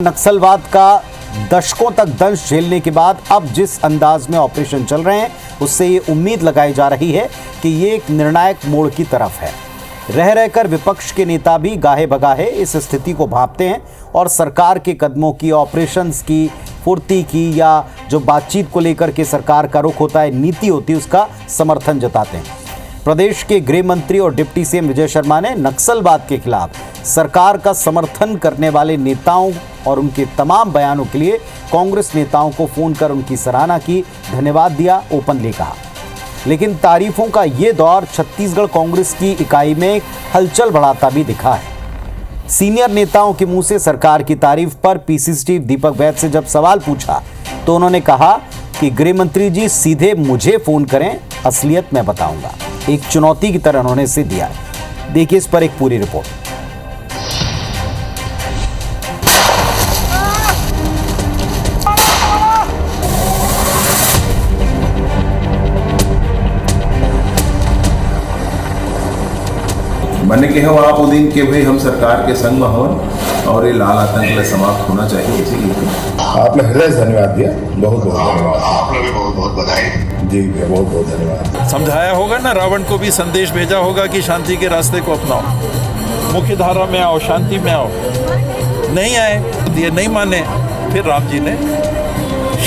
नक्सलवाद का दशकों तक दंश झेलने के बाद अब जिस अंदाज में ऑपरेशन चल रहे हैं उससे ये उम्मीद लगाई जा रही है कि ये एक निर्णायक मोड़ की तरफ है। रह रहकर विपक्ष के नेता भी गाहे बगाहे इस स्थिति को भांपते हैं और सरकार के कदमों की, ऑपरेशंस की, फुर्ती की या जो बातचीत को लेकर के सरकार का रुख होता है, नीति होती है, उसका समर्थन जताते हैं। प्रदेश के गृह मंत्री और डिप्टी सीएम विजय शर्मा ने नक्सलवाद के खिलाफ सरकार का समर्थन करने वाले नेताओं और उनके तमाम बयानों के लिए कांग्रेस नेताओं को फोन कर उनकी सराहना की, धन्यवाद दिया, ओपनली कहा। लेकिन तारीफों का ये दौर छत्तीसगढ़ कांग्रेस की इकाई में हलचल बढ़ाता भी दिखा है। सीनियर नेताओं के मुंह से सरकार की तारीफ पर पीसीसी चीफ दीपक वैद्य से जब सवाल पूछा तो उन्होंने कहा कि गृह मंत्री जी सीधे मुझे फोन करें, असलियत मैं बताऊंगा। एक चुनौती की तरह उन्होंने इसे दिया। देखिए इस पर एक पूरी रिपोर्ट। मैंने कहा आप उदिन के भाई हम सरकार के संग में हो और ये लाल आतंक समाप्त होना चाहिए, इसीलिए आपने हृदय से धन्यवाद दिया, बहुत बहुत धन्यवाद। आपने भी बहुत बहुत बधाई। जी बहुत बहुत धन्यवाद। समझाया होगा ना, रावण को भी संदेश भेजा होगा कि शांति के रास्ते को अपनाओ, मुख्य धारा में आओ, शांति में आओ। नहीं आए, ये नहीं माने, फिर राम जी ने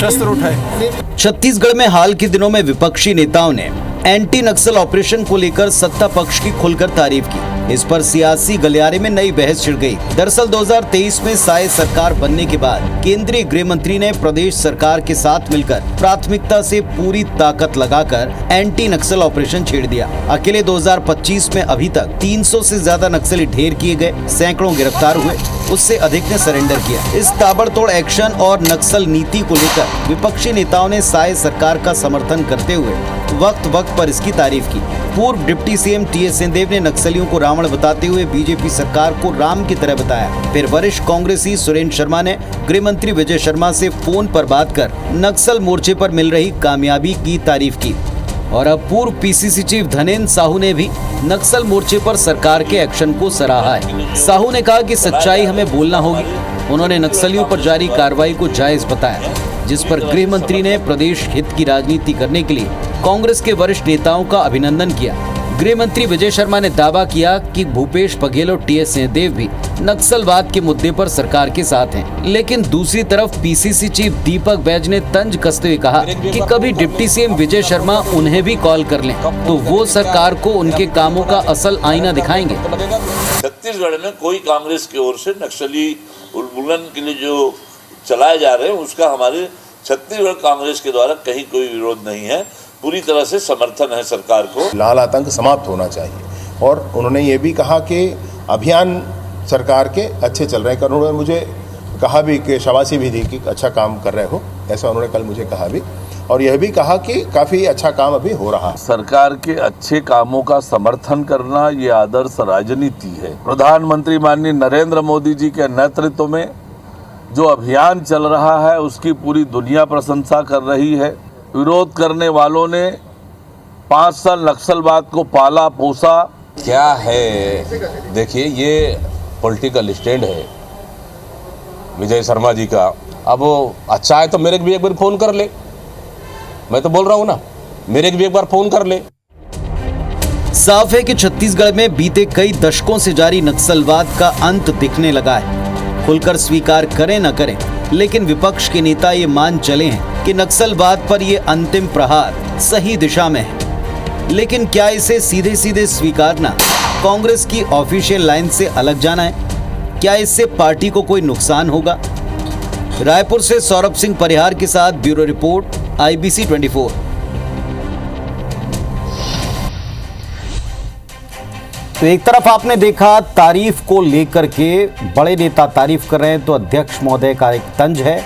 शस्त्र उठाए। छत्तीसगढ़ में हाल के दिनों में विपक्षी नेताओं ने एंटी नक्सल ऑपरेशन को लेकर सत्ता पक्ष की खुलकर तारीफ की। इस पर सियासी गलियारे में नई बहस छिड़ गई। दरअसल 2023 में साय सरकार बनने के बाद केंद्रीय गृह मंत्री ने प्रदेश सरकार के साथ मिलकर प्राथमिकता से पूरी ताकत लगाकर एंटी नक्सल ऑपरेशन छेड़ दिया। अकेले 2025 में अभी तक 300 से ज्यादा नक्सली ढेर किए गए, सैकड़ों गिरफ्तार हुए, उससे अधिक ने सरेंडर किया। इस ताबड़तोड़ एक्शन और नक्सल नीति को लेकर विपक्षी नेताओं ने साय सरकार का समर्थन करते हुए वक्त वक्त पर इसकी तारीफ की। पूर्व डिप्टी सीएम टीएस सिंहदेव ने नक्सलियों को रावण बताते हुए बीजेपी सरकार को राम की तरह बताया। फिर वरिष्ठ कांग्रेसी सुरेंद्र शर्मा ने गृह मंत्री विजय शर्मा से फोन पर बात कर नक्सल मोर्चे पर मिल रही कामयाबी की तारीफ की। और अब पूर्व पीसीसी चीफ धनेन्द्र साहू ने भी नक्सल मोर्चे पर सरकार के एक्शन को सराहा है। साहू ने कहा कि सच्चाई हमें बोलना होगी। उन्होंने नक्सलियों पर जारी कार्रवाई को जायज बताया, जिस पर गृह मंत्री ने प्रदेश हित की राजनीति करने के लिए कांग्रेस के वरिष्ठ नेताओं का अभिनंदन किया। गृह मंत्री विजय शर्मा ने दावा किया कि भूपेश बघेल और टीएस सिंहदेव भी नक्सलवाद के मुद्दे पर सरकार के साथ हैं। लेकिन दूसरी तरफ पीसीसी चीफ दीपक वैद्य ने तंज कसते हुए कहा कि कभी डिप्टी सीएम विजय शर्मा उन्हें भी कॉल कर लें तो वो सरकार को उनके कामों का असल आईना दिखाएंगे। छत्तीसगढ़ में कोई कांग्रेस की ओर से नक्सली उन्मूलन के लिए जो चलाए जा रहे हैं उसका हमारे छत्तीसगढ़ कांग्रेस के द्वारा कहीं कोई विरोध नहीं है। पूरी तरह से समर्थन है सरकार को। लाल आतंक समाप्त होना चाहिए और उन्होंने ये भी कहा कि अभियान सरकार के अच्छे चल रहे हैं। उन्होंने मुझे कहा भी कि शाबाशी भी दी कि अच्छा काम कर रहे हो, ऐसा उन्होंने कल मुझे कहा भी, और यह भी कहा कि काफ़ी अच्छा काम अभी हो रहा है। सरकार के अच्छे कामों का समर्थन करना ये आदर्श राजनीति है। प्रधानमंत्री माननीय नरेंद्र मोदी जी के नेतृत्व में जो अभियान चल रहा है उसकी पूरी दुनिया प्रशंसा कर रही है। विरोध करने वालों ने 5 साल नक्सलवाद को पाला पोसा। क्या है, देखिए ये पॉलिटिकल स्टैंड है विजय शर्मा जी का। अब वो अच्छा है तो मेरे को भी एक बार फोन कर ले, मैं तो बोल रहा हूँ ना, मेरे को भी एक बार फोन कर ले। साफ है कि छत्तीसगढ़ में बीते कई दशकों से जारी नक्सलवाद का अंत दिखने लगा है। खुलकर स्वीकार करें न करें, लेकिन विपक्ष के नेता ये मान चले हैं कि नक्सलवाद पर ये अंतिम प्रहार सही दिशा में है। लेकिन क्या इसे सीधे सीधे स्वीकारना कांग्रेस की ऑफिशियल लाइन से अलग जाना है? क्या इससे पार्टी को कोई नुकसान होगा? रायपुर से सौरभ सिंह परिहार के साथ ब्यूरो रिपोर्ट, IBC 24। तो एक तरफ आपने देखा तारीफ को लेकर के बड़े नेता तारीफ कर रहे हैं तो अध्यक्ष महोदय का एक तंज है।